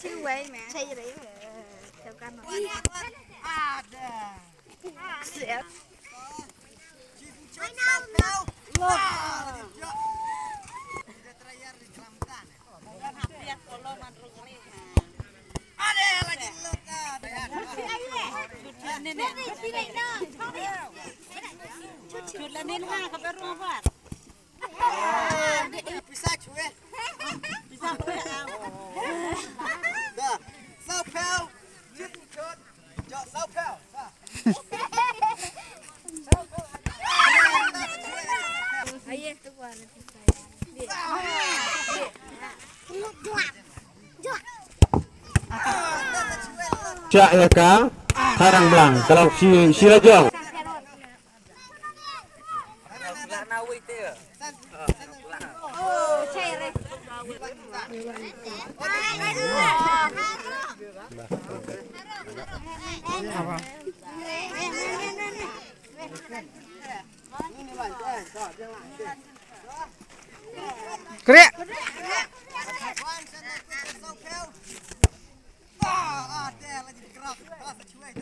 siêu vậy mẹ xây đấy theo căn sẽชุดละนิด5กับไปรวมว่าbisa cuy. bisaไปเอา Dah. Sao phèo. Chít chốt. Chọn sao phèo. ayo tu gua Cak ya kak, sarang belang. Kalau si lajong. Krek.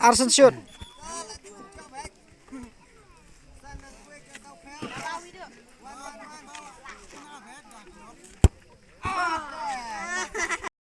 Arsen shoot.